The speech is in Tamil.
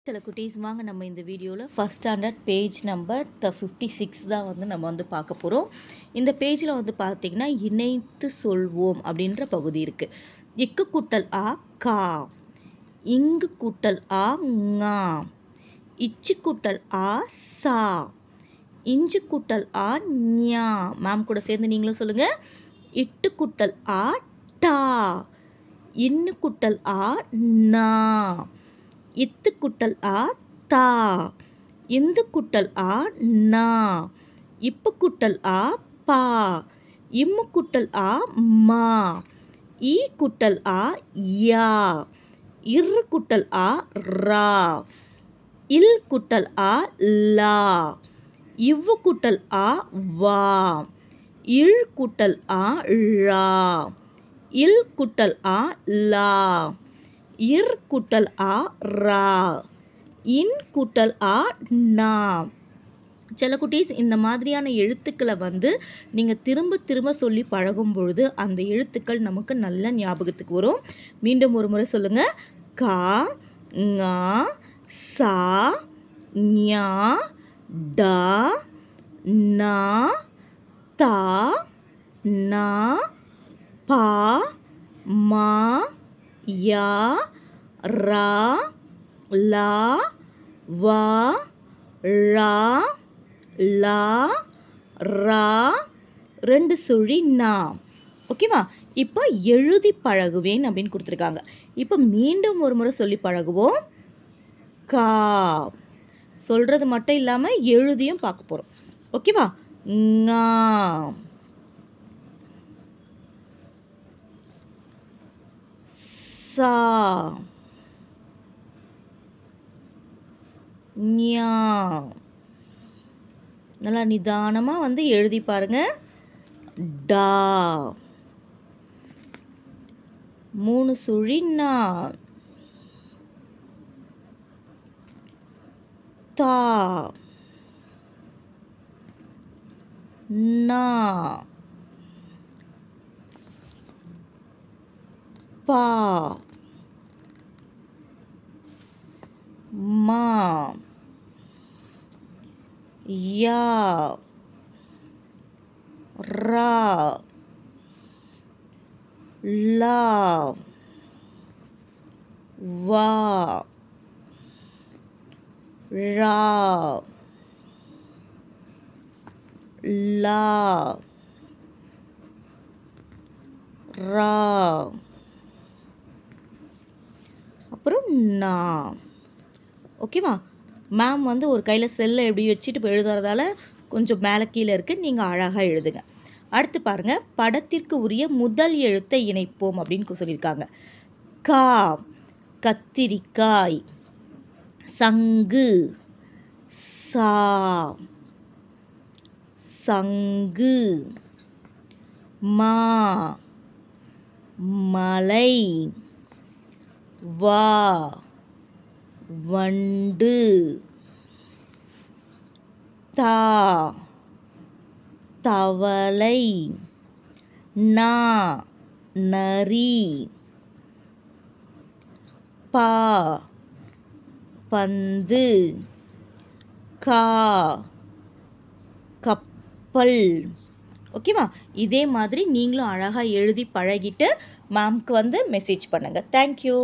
சில குட்டீஸ் வாங்க நம்ம இந்த வீடியோவில் ஃபஸ்ட் ஸ்டாண்டர்ட் பேஜ் நம்பர் 56 தான் நம்ம பார்க்க போகிறோம். இந்த பேஜில் பார்த்திங்கன்னா இணைத்து சொல்வோம் அப்படின்ற பகுதி இருக்குது. இக்கு கூட்டல் ஆ கா, இங்கு கூட்டல் ஆ ஙா, இச்சு கூட்டல் ஆ சா, இஞ்சு கூட்டல் ஆ ஞா. மேம் கூட சேர்ந்து நீங்களும் சொல்லுங்கள். இட்டு கூட்டல் ஆ டா, இன்னு கூட்டல் ஆ நா, இத்து குட்டல் ஆ தா, இந்து குட்டல் ஆ நா, இப்பு குட்டல் ஆ பா, இம்மு குட்டல் ஆ மா, ஈ குட்டல் ஆ யா, இரு குட்டல் ஆ ரா, இல் குட்டல் ஆ லா, இவ்வு குட்டல் ஆ வா, இழ் குட்டல் ஆ ழா, இல் குட்டல் ஆ லா, இர் கூட்டல் ஆ ரா, இன் கூட்டல் ஆ நா. சில குட்டீஸ் இந்த மாதிரியான எழுத்துக்களை நீங்கள் திரும்ப திரும்ப சொல்லி பழகும் பொழுது அந்த எழுத்துக்கள் நமக்கு நல்ல ஞாபகத்துக்கு வரும். மீண்டும் ஒரு முறை சொல்லுங்கள். கா, ஞா, சா, ஞா, டா, நா, தா, நா, பா, மா, யா, ரா, லா, வா, ழா, லா, ரா, 2 சுழி நா. ஓகேவா? இப்போ எழுதி பழகுவேன் அப்படின்னு கொடுத்துருக்காங்க. இப்போ மீண்டும் ஒரு முறை சொல்லி பழகுவோம். கா சொல்கிறது மட்டும் இல்லாமல் எழுதியும் பார்க்க போகிறோம். ஓகேவா? ஞா, சா, ஞா. நல்லா நிதானமாக எழுதி பாருங்க. டா 3 சுழி நா, தா, நா, பா, மா, யா, ரா, லா, வா, ழா, லா, ரா, அப்புறம் நா. ஓகேவா? மேம் ஒரு கையில் செல்லை எப்படி வச்சுட்டு இப்போ எழுதுறதால கொஞ்சம் மேலே கீழே இருக்குது. நீங்கள் அழகாக எழுதுங்க. அடுத்து பாருங்கள். படத்திற்கு உரிய முதல் எழுத்தை இணைப்போம் அப்படின்னு சொல்லியிருக்காங்க. கா, கத்திரிக்காய். சங்கு, சா, சங்கு. மா, மலை. வா, வண்டு. தா, தவளை. நா, நரி. பா, பந்து. கா, கப்பல். ஓகேவா? இதே மாதிரி நீங்களும் அழகாக எழுதி பழகிட்டு மேம்க்கு மெசேஜ் பண்ணுங்கள். தேங்க்யூ.